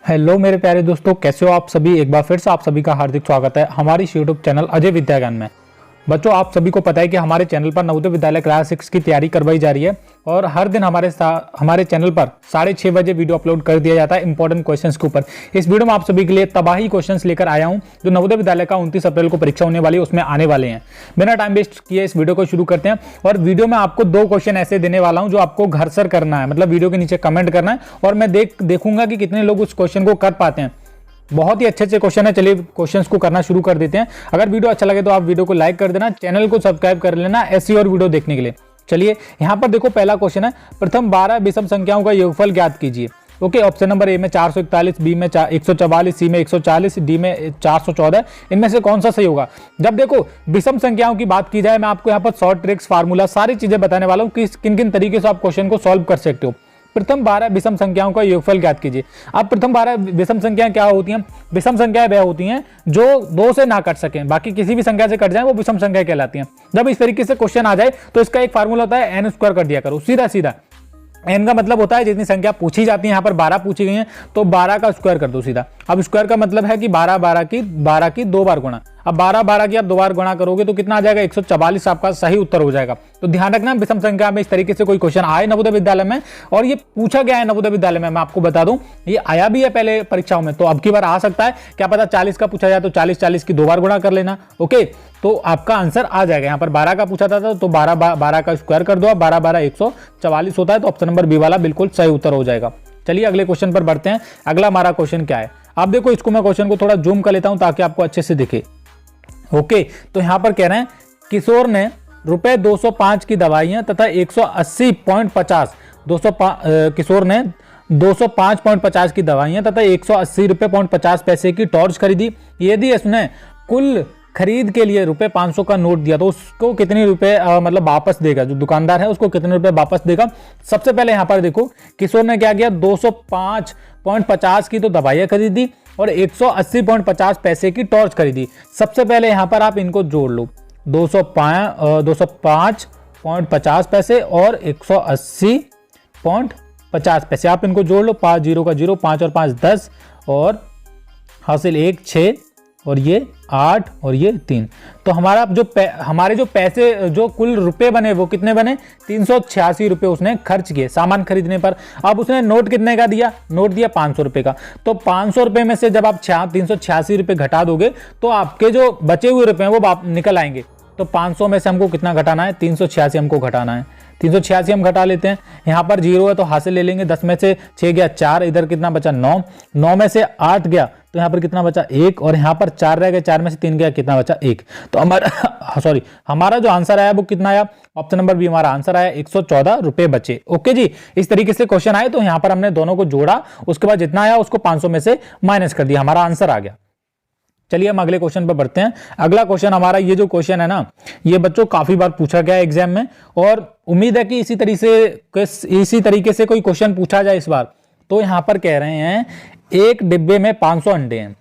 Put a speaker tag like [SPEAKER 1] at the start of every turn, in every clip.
[SPEAKER 1] Hello मेरे प्यारे दोस्तों, कैसे हो आप सभी। एक बार फिर से आप सभी का हार्दिक स्वागत है हमारी यूट्यूब चैनल अजय विद्या ज्ञान में। बच्चों, आप सभी को पता है कि हमारे चैनल पर नवोदय विद्यालय क्लास 6 की तैयारी करवाई जा रही है और हर दिन हमारे चैनल पर 6:30 बजे वीडियो अपलोड कर दिया जाता है इंपॉर्टेंट क्वेश्चंस के ऊपर। इस वीडियो में आप सभी के लिए तबाही क्वेश्चंस लेकर आया हूं जो नवोदय विद्यालय का 29 अप्रैल को परीक्षा होने वाली है उसमें आने वाले हैं। बिना टाइम वेस्ट किए इस वीडियो को शुरू करते हैं और वीडियो में आपको 2 क्वेश्चन ऐसे देने वाला हूं जो आपको घर सर करना है, मतलब वीडियो के नीचे कमेंट करना है और मैं देखूंगा कि कितने लोग उस क्वेश्चन को कर पाते हैं। बहुत ही अच्छे क्वेश्चन है। चलिए क्वेश्चंस को करना शुरू कर देते हैं। अगर वीडियो अच्छा लगे तो आप वीडियो को लाइक कर देना, चैनल को सब्सक्राइब कर लेना ऐसी और वीडियो देखने के लिए। चलिए यहां पर देखो, पहला क्वेश्चन है, प्रथम 12 विषम संख्याओं का योगफल ज्ञात कीजिए। ओके, ऑप्शन नंबर ए में 441, बी में 144, सी में 140, डी में 414, इनमें से कौन सा सही होगा। जब देखो विषम संख्याओं की बात की जाए, मैं आपको यहाँ पर शॉर्ट ट्रिक्स, फार्मूला, सारी चीजें बताने वाला हूँ कि किन किन तरीके से आप क्वेश्चन को सॉल्व कर सकते हो। प्रथम 12 विषम संख्याओं का योगफल ज्ञात कीजिए। अब प्रथम 12 विषम संख्याएं क्या होती हैं? विषम संख्याएं वह होती हैं जो 2 से ना कट सकें, बाकी किसी भी संख्या से कट जाए वो विषम संख्या कहलाती हैं। जब इस तरीके से क्वेश्चन आ जाए तो इसका एक फार्मूला होता है, n² कर दिया करो, सीधा सीधा। n का मतलब होता है जितनी संख्या पूछी जाती है, यहाँ पर 12 पूछी गई है तो 12 का स्क्वायर कर दो सीधा। अब स्क्वायर का मतलब है कि 12 की 2 बार गुणा। अब 12 की आप 2 बार गुणा करोगे तो कितना आ जाएगा? 144 आपका सही उत्तर हो जाएगा। तो ध्यान रखना, विषम संख्या में इस तरीके से कोई क्वेश्चन आए नवोदय विद्यालय में और ये पूछा गया है नवोदय विद्यालय में, मैं आपको बता दूं ये आया भी है पहले परीक्षाओं में, तो अब की बार आ सकता है। क्या पता 40 का पूछा जाए तो 40 की 2 बार गुणा कर लेना। ओके, तो आपका आंसर आ जाएगा। यहाँ पर 12 का पूछा था तो 12 का स्क्वायर कर दो, 12 144 होता है, तो ऑप्शन नंबर बी वाला बिल्कुल सही उत्तर हो जाएगा। चलिए अगले क्वेश्चन पर बढ़ते हैं। अगला हमारा क्वेश्चन क्या है, आप देखो, इसको मैं क्वेश्चन को थोड़ा जूम कर लेता हूं ताकि आपको अच्छे से दिखे। ओके, तो यहां पर कह रहे हैं किशोर ने रुपए 205 की दवाइयां तथा 180.50 किशोर ने 205.50 की दवाइयां तथा 180 रुपए 50 पैसे की टॉर्च खरीदी। यदि इसने कुल खरीद के लिए रुपए 500 का नोट दिया तो उसको कितने रुपए मतलब वापस देगा, जो दुकानदार है उसको कितने रुपए वापस देगा। सबसे पहले यहां पर देखो किशोर ने क्या किया, 205.50 की तो दवाइयां खरीदी और 180.50 पैसे की टॉर्च खरीदी। सबसे पहले यहां पर आप इनको जोड़ लो, 205.50 पैसे और 180.50 पैसे, आप इनको जोड़ लो। 5 0 का 0, 5 और 5 10 और हासिल 1 6 और ये 8 और ये 3। तो हमारा हमारे जो पैसे, जो कुल रुपए बने वो कितने बने? 386 रुपए उसने खर्च किए सामान खरीदने पर। अब उसने नोट कितने का दिया? नोट दिया 500 रुपए का। तो 500 रुपए में से जब आप 386 रुपए घटा दोगे तो आपके जो बचे हुए रुपए हैं वो निकल आएंगे। तो 500 में से हमको कितना घटाना है? 386 हमको घटाना है। 386 हम घटा लेते हैं। यहाँ पर 0 है तो हासिल ले लेंगे। 10 में से 6 गया 4, इधर कितना बचा? 9। 9 में से 8 गया तो यहाँ पर कितना बचा? 1 और यहाँ पर 4 रह गए, 4 में से 3 गया, कितना बचा? 1। तो हमारा जो आंसर आया वो कितना आया? ऑप्शन नंबर बी हमारा आंसर आया, 114 रुपए बचे। ओके जी, इस तरीके से क्वेश्चन आए तो यहाँ पर हमने दोनों को जोड़ा, उसके बाद जितना आया उसको 500 में से माइनस कर दिया, हमारा आंसर आ गया। चलिए हम अगले क्वेश्चन पर बढ़ते हैं। अगला क्वेश्चन हमारा, ये जो क्वेश्चन है ना, ये बच्चों काफी बार पूछा गया है एग्जाम में और उम्मीद है कि इसी तरीके से कोई क्वेश्चन पूछा जाए इस बार। तो यहां पर कह रहे हैं एक डिब्बे में 500 अंडे हैं,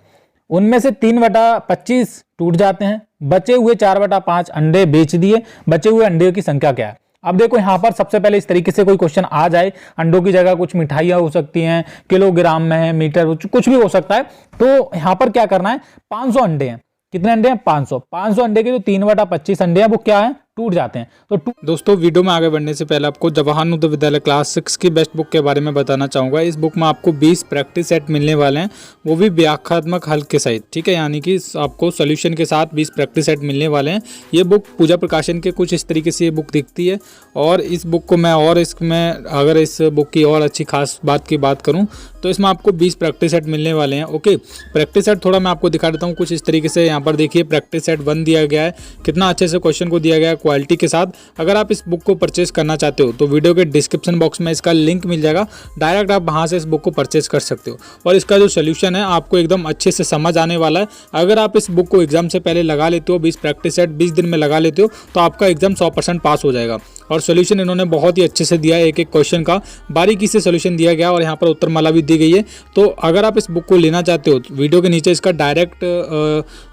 [SPEAKER 1] उनमें से 3/25 टूट जाते हैं, बचे हुए 4/5 अंडे बेच दिए, बचे हुए अंडे की संख्या क्या है। अब देखो यहां पर सबसे पहले इस तरीके से कोई क्वेश्चन आ जाए, अंडों की जगह कुछ मिठाइयां हो सकती हैं, किलोग्राम में है, मीटर, कुछ भी हो सकता है। तो यहां पर क्या करना है, 500 अंडे हैं, कितने अंडे हैं? 500 अंडे के जो 3/25 अंडे हैं वो क्या है? टूट जाते हैं। तो
[SPEAKER 2] दोस्तों, वीडियो में आगे बढ़ने से पहले आपको जवाहर नवोदय विद्यालय क्लास 6 की बेस्ट बुक के बारे में बताना चाहूँगा। इस बुक में आपको 20 प्रैक्टिस सेट मिलने वाले हैं, वो भी व्याख्यात्मक हल के सहित, ठीक है, यानी कि आपको सोल्यूशन के साथ 20 प्रैक्टिस सेट मिलने वाले हैं। ये बुक पूजा प्रकाशन के कुछ इस तरीके से ये बुक दिखती है और इस बुक को मैं अगर इस बुक की और अच्छी खास बात की बात करूँ तो इसमें आपको 20 प्रैक्टिस सेट मिलने वाले हैं। ओके, प्रैक्टिस सेट थोड़ा मैं आपको दिखा देता हूँ कुछ इस तरीके से। यहाँ पर देखिए प्रैक्टिस सेट 1 दिया गया है, कितना अच्छे से क्वेश्चन को दिया गया है क्वालिटी के साथ। अगर आप इस बुक को परचेस करना चाहते हो तो वीडियो के डिस्क्रिप्शन बॉक्स में इसका लिंक मिल जाएगा, डायरेक्ट आप वहाँ से इस बुक को परचेस कर सकते हो और इसका जो सोल्यूशन है आपको एकदम अच्छे से समझ आने वाला है। अगर आप इस बुक को एग्जाम से पहले लगा लेते हो, 20 प्रैक्टिस सेट 20 दिन में लगा लेते हो तो आपका एग्जाम 100% पास हो जाएगा। और सोल्यूशन इन्होंने बहुत ही अच्छे से दिया है, एक एक क्वेश्चन का बारीकी से सोल्यूशन दिया गया और यहाँ पर उत्तरमाला भी दी गई है। तो अगर आप इस बुक को लेना चाहते हो तो वीडियो के नीचे इसका डायरेक्ट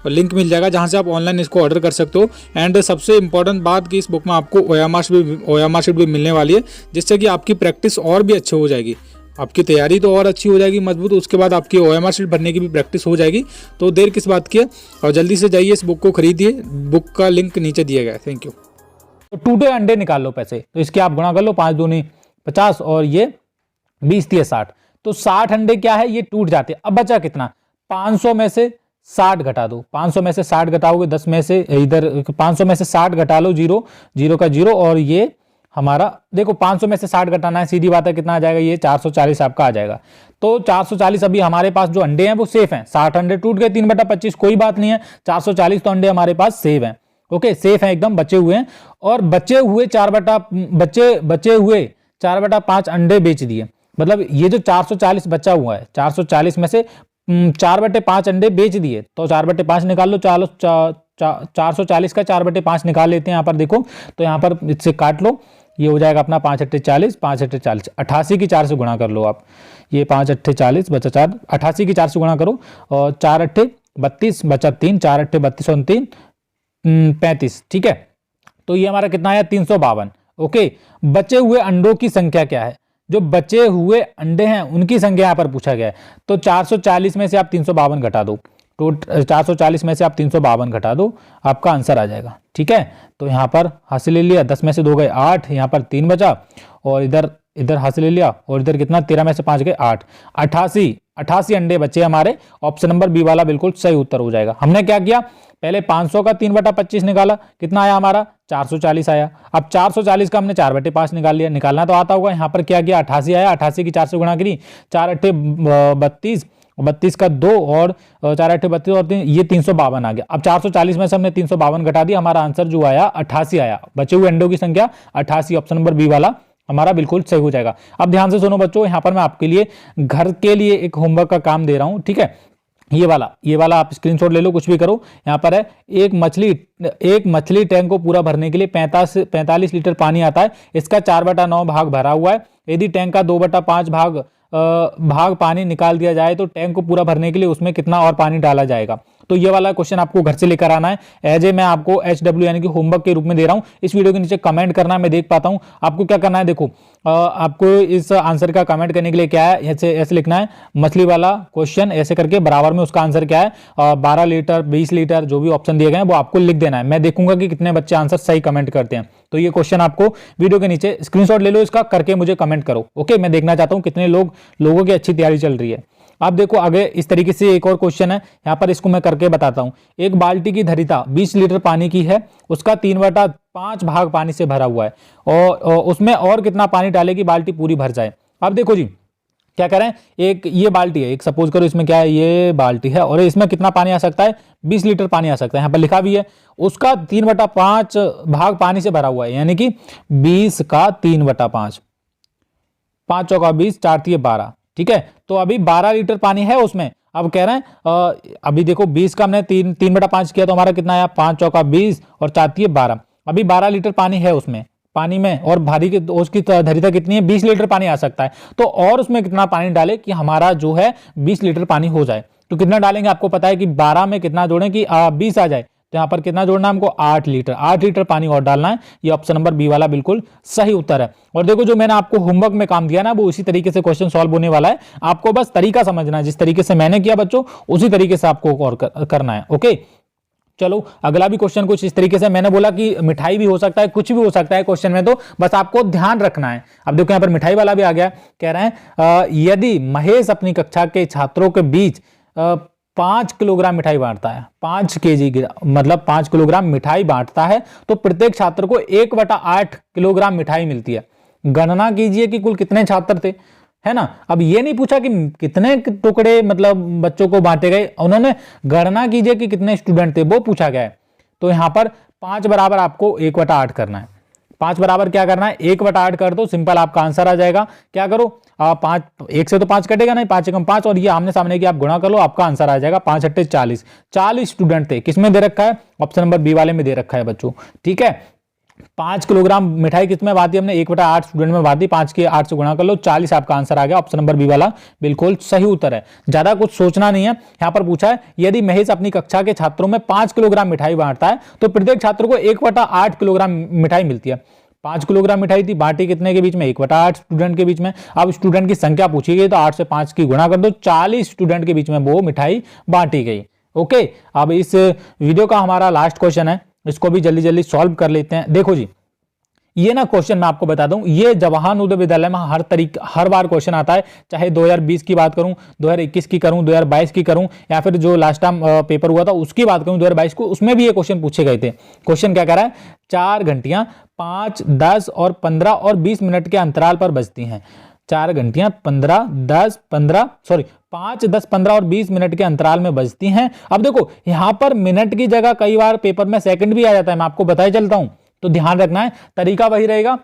[SPEAKER 2] लिंक मिल जाएगा जहाँ से आप ऑनलाइन इसको ऑर्डर कर सकते हो। एंड सबसे इंपॉर्टेंट बात कि इस बुक में आपको ओएमआर शीट भी मिलने वाली है, जिससे कि आपकी प्रैक्टिस और भी अच्छी हो जाएगी। आपकी तैयारी तो और अच्छी हो जाएगी मजबूत। उसके बाद आपकी OMR शीट भरने की भी प्रैक्टिस हो जाएगी। तो देर किस बात की है, और जल्दी से जाइए इस बुक को खरीदिए। बुक का लिंक नीचे दिया गया है। Thank you.
[SPEAKER 1] तो टूटे अंडे निकाल लो पैसे, तो इसके आप गुणा कर लो, 5 दूनी 50 और ये 20 दिए 60। तो 60 अंडे क्या है, ये टूट जाते। अब बचा कितना, 500 में से 60 घटा दो। 500 में से 60 घटाओगे 10 में से, इधर 500 में से 60 घटा लो, 0 0 का 0, और ये हमारा देखो 500 में से 60 घटाना है, सीधी बात है, कितना आ जाएगा, ये 440 आपका आ जाएगा। तो 440 अभी हमारे पास जो अंडे हैं वो सेफ हैं। 60 अंडे टूट गए 3/25, कोई बात नहीं है। 440 तो अंडे हमारे पास सेफ हैं। ओके, सेफ है एकदम, बचे हुए हैं। और बचे हुए 4/5 अंडे बेच दिए। मतलब ये जो 440 बचा हुआ है, 440 में से 4/5 अंडे बेच दिए, तो 4/5 निकाल लो। 440 का 4/5 निकाल लेते हैं। यहाँ पर देखो, तो यहाँ पर इससे काट लो, ये हो जाएगा अपना 5 अट्ठे 40, 5 अट्ठे 40, 88 की 4 से गुणा कर लो आप। ये 5 अट्ठे 40 बचा 4, 88 की 4 से गुणा करो, और 4 अट्ठे 32 बचा 3, 4 अट्ठे 32 और 3 35। ठीक है, तो ये हमारा कितना आया, 352। ओके, बचे हुए अंडों की संख्या क्या है, जो बचे हुए अंडे हैं उनकी संख्या यहाँ पर पूछा गया है। तो 440 में से आप 352 घटा दो, तो 440 में से आप 352 घटा दो, आपका आंसर आ जाएगा। ठीक है, तो यहाँ पर हासिल ले लिया, 10 में से 2 गए 8, यहाँ पर 3 बचा, और इधर हासिल ले लिया, और इधर कितना, 13 में से 5 गए 8, 88 अंडे बचे हमारे। ऑप्शन नंबर बी वाला बिल्कुल सही उत्तर हो जाएगा। हमने क्या किया, पहले 500 का 3/25 निकाला, कितना आया हमारा, 440 आया। अब 440 का हमने 4/5 निकाल लिया, निकालना तो आता होगा। यहाँ पर क्या किया, 88 आया, 88 की 4 से गुणा करी, 4 अट्ठे 32, 32 का 2 और 4 अट्ठे 32 और 3, ये 352 आ गया। अब 440 में से हमने 352 घटा दिया, हमारा आंसर जो आया 88 आया। बचे हुए अंडों की संख्या 88, ऑप्शन नंबर बी वाला हमारा बिल्कुल सही हो जाएगा। अब ध्यान से सुनो बच्चों, यहाँ पर मैं आपके लिए घर के लिए एक होमवर्क का काम दे रहा हूँ। ठीक है, ये वाला आप स्क्रीनशॉट ले लो, कुछ भी करो। यहाँ पर है, एक मछली टैंक को पूरा भरने के लिए 45 लीटर पानी आता है। इसका 4/9 भाग भरा हुआ है। यदि टैंक का 2/5 भाग पानी निकाल दिया जाए तो टैंक को पूरा भरने के लिए उसमें कितना और पानी डाला जाएगा। तो ये वाला क्वेश्चन आपको घर से लेकर आना है। एज ए मैं आपको HW यानी कि होमवर्क के रूप में दे रहा हूँ। इस वीडियो के नीचे कमेंट करना है, मैं देख पाता हूँ। आपको क्या करना है, देखो आपको इस आंसर का कमेंट करने के लिए क्या है, ऐसे लिखना है, मछली वाला क्वेश्चन ऐसे करके, बराबर में उसका आंसर क्या है, 12 लीटर 20 लीटर जो भी ऑप्शन दिए गए हैं वो आपको लिख देना है। मैं देखूंगा कि कितने बच्चे आंसर सही कमेंट करते हैं। तो ये क्वेश्चन आपको वीडियो के नीचे स्क्रीनशॉट ले लो, इसका करके मुझे कमेंट करो। ओके, मैं देखना चाहता हूँ कितने लोगों की अच्छी तैयारी चल रही है। आप देखो आगे इस तरीके से एक और क्वेश्चन है, यहाँ पर इसको मैं करके बताता हूँ। एक बाल्टी की धरिता 20 लीटर पानी की है, उसका 3/5 भाग पानी से भरा हुआ है, और उसमें और कितना पानी डाले कि बाल्टी पूरी भर जाए। अब देखो जी, क्या करें, एक ये बाल्टी है, एक सपोज करो इसमें क्या है, ये बाल्टी है, और इसमें कितना पानी आ सकता है, 20 लीटर पानी आ सकता है। यहाँ पर लिखा भी है, उसका 3/5 भाग पानी से भरा हुआ है, यानी कि 20 का 3/5, 5 चौका 20, 4 तिये 12। ठीक है, तो अभी 12 लीटर पानी है उसमें। अब कह रहे हैं अभी देखो 20 का हमने 3/5 किया, तो हमारा कितना आया, 5 चौका 20 और 4 तिये 12। अभी 12 लीटर पानी है उसमें, पानी में, और भारी की उसकी धरिता कितनी है, 20 लीटर पानी आ सकता है। तो और उसमें कितना पानी डाले कि हमारा जो है 20 लीटर पानी हो जाए। तो कितना डालेंगे, आपको पता है कि 12 में कितना जोड़ें कि 20 आ जाए। तो यहाँ पर कितना जोड़ना है हमको, 8 लीटर पानी और डालना है। ये ऑप्शन नंबर बी वाला बिल्कुल सही उत्तर है। और देखो जो मैंने आपको होमवर्क में काम दिया ना, वो इसी तरीके से क्वेश्चन सॉल्व होने वाला है। आपको बस तरीका समझना है, जिस तरीके से मैंने किया बच्चों उसी तरीके से आपको और करना है। ओके, चलो अगला भी क्वेश्चन कुछ इस तरीके से, मैंने बोला कि मिठाई भी हो सकता है, कुछ भी हो सकता है क्वेश्चन में, तो बस आपको ध्यान रखना है। अब देखो यहाँ पर मिठाई वाला भी आ गया, कह रहे हैं यदि महेश अपनी कक्षा के छात्रों के बीच 5 किलोग्राम मिठाई बांटता है, 5 kg मतलब 5 किलोग्राम मिठाई बांटता है, तो प्रत्येक छात्र को 1/8 किलोग्राम मिठाई मिलती है। गणना कीजिए कि कुल कितने छात्र थे, है ना। अब ये नहीं पूछा कि कितने टुकड़े मतलब बच्चों को बांटे गए, उन्होंने गणना कीजिए कि कितने स्टूडेंट थे, वो पूछा गया है। तो यहां पर 5 बराबर आपको 1/8 करना है। 5 बराबर क्या करना है, 1/8 कर दो, सिंपल आपका आंसर आ जाएगा। क्या करो, 5 1 से तो 5 कटेगा नहीं, 5 एकम 5, और ये आमने सामने की आप गुणा कर लो, आपका आंसर आ जाएगा 5 अट्ठे 40। 40 स्टूडेंट थे, किसमें दे रखा है, ऑप्शन नंबर बी वाले में दे रखा है बच्चों। ठीक है, 5 किलोग्राम मिठाई किसमें बांटी हमने, 1/8 स्टूडेंट में बांटी, 5 के 8 से गुणा कर लो, 40 आपका आंसर आ गया। ऑप्शन नंबर बी वाला बिल्कुल सही उत्तर है। ज्यादा कुछ सोचना नहीं है। यहां पर पूछा है यदि महेश अपनी कक्षा के छात्रों में 5 किलोग्राम मिठाई बांटता है तो प्रत्येक छात्र को 1/8 किलोग्राम मिठाई मिलती है। 5 किलोग्राम मिठाई थी, बांटी कितने के बीच में, 1/8 स्टूडेंट के बीच में। अब स्टूडेंट की संख्या पूछी गई तो 8 से 5 की गुणा कर दो, 40 स्टूडेंट के बीच में वो मिठाई बांटी गई। ओके, अब इस वीडियो का हमारा लास्ट क्वेश्चन है, इसको भी जल्दी जल्दी सॉल्व कर लेते हैं। देखो जी, ये ना क्वेश्चन मैं आपको बता दूं, ये जवाहर नवोदय विद्यालय में हर बार क्वेश्चन आता है, चाहे 2020 की बात करूं, 2021 की करूं, 2022 की करूं, या फिर जो लास्ट टाइम पेपर हुआ था उसकी बात करूं 2022 को, उसमें भी ये क्वेश्चन पूछे गए थे। क्वेश्चन क्या कह रहा है, 4 घंटियां 5, 10 और 15 और 20 मिनट के अंतराल पर बजती हैं। 4 घंटियां 5, 10, 15 और 20 मिनट के अंतराल में बजती हैं। अब देखो यहां पर मिनट की जगह कई बार पेपर में सेकंड भी आ जाता है, मैं आपको बताई चलता हूं, तो ध्यान रखना है, तरीका वही रहेगा।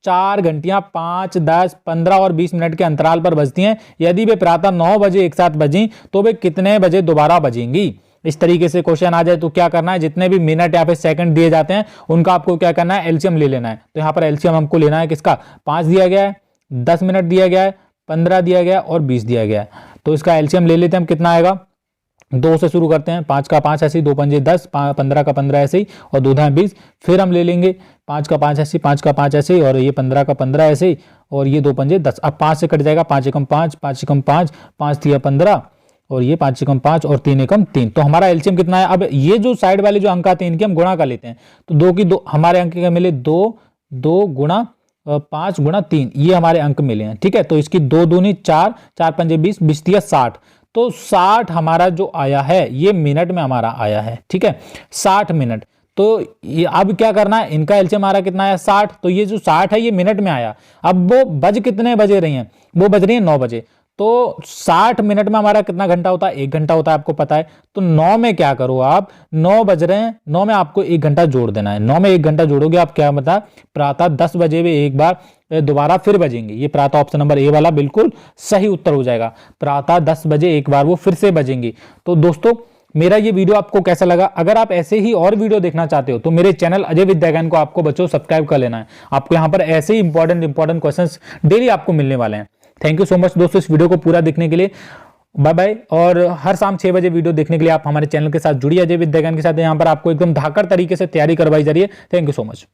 [SPEAKER 1] 4 घंटियां 5, 10, 15 और 20 मिनट के अंतराल पर बजती हैं। यदि वे प्रातः 9 बजे एक साथ बजी तो वे कितने बजे दोबारा बजेंगी। इस तरीके से क्वेश्चन आ जाए तो क्या करना है, जितने भी मिनट या फिर सेकंड दिए जाते हैं उनका आपको क्या करना है, एलसीएम ले लेना है। तो यहां पर एलसीएम हमको लेना है किसका, 5 दिया गया है, 10 मिनट दिया गया है, 15 दिया गया है और 20 दिया गया है। तो इसका एलसीएम ले लेते हैं हम, कितना आएगा, 2 से शुरू करते हैं, 5 का 5 ऐसे ही, 2 पंजे 10, 15 का 15 ऐसे ही और 2 धाए 20। फिर हम ले लेंगे 5 का 5 ऐसे ही, 5 का 5 ऐसे ही और ये 15 का 15 ऐसे ही और ये 2 पंजे 10। अब 5 से कट जाएगा, 5 एकम 5, 5 एकम 5, 5 तिया 15 और ये 5 एकम 5 और 3 एकम 3। तो हमारा एलसीएम कितना है। अब ये जो साइड वाले जो अंक आते हैं इनके हम गुणा कर लेते हैं। तो 2 की 2 हमारे अंक क्या मिले, 2 गुणा 5 गुणा 3, ये हमारे अंक मिले हैं। ठीक है, तो इसकी 2 दूनी 4, 4 पंजे 20, 20 तिया 60। तो 60 हमारा जो आया है ये मिनट में हमारा आया है। ठीक है, 60 मिनट। तो ये अब क्या करना है, इनका एलसीएम हमारा कितना आया, 60। तो ये जो 60 है ये मिनट में आया। अब वो बज कितने बजे रही हैं, वो बज रही है 9 बजे। तो 60 मिनट में हमारा कितना घंटा होता है, 1 घंटा होता है, आपको पता है। तो 9 में क्या करो आप, 9 बज रहे हैं, 9 में आपको 1 घंटा जोड़ देना है। 9 में 1 घंटा जोड़ोगे आप, क्या मतलब प्रातः 10 बजे में एक बार दोबारा फिर बजेंगे। ये प्रातः ऑप्शन नंबर ए वाला बिल्कुल सही उत्तर हो जाएगा, प्रातः 10 बजे एक बार वो फिर से बजेंगे। तो दोस्तों मेरा ये वीडियो आपको कैसा लगा, अगर आप ऐसे ही और वीडियो देखना चाहते हो तो मेरे चैनल अजय विद्या ज्ञान को आपको बच्चों सब्सक्राइब कर लेना है। आपको यहाँ पर ऐसे ही इंपॉर्टेंट क्वेश्चंस डेली आपको मिलने वाले हैं। थैंक यू सो मच दोस्तों इस वीडियो को पूरा देखने के लिए। Bye bye. और हर शाम 6 बजे वीडियो देखने के लिए आप हमारे चैनल के साथ जुड़िए, अजय विद्या ज्ञान के साथ। यहाँ पर आपको एकदम धाकड़ तरीके से तैयारी करवाई जा रही है। Thank you so much.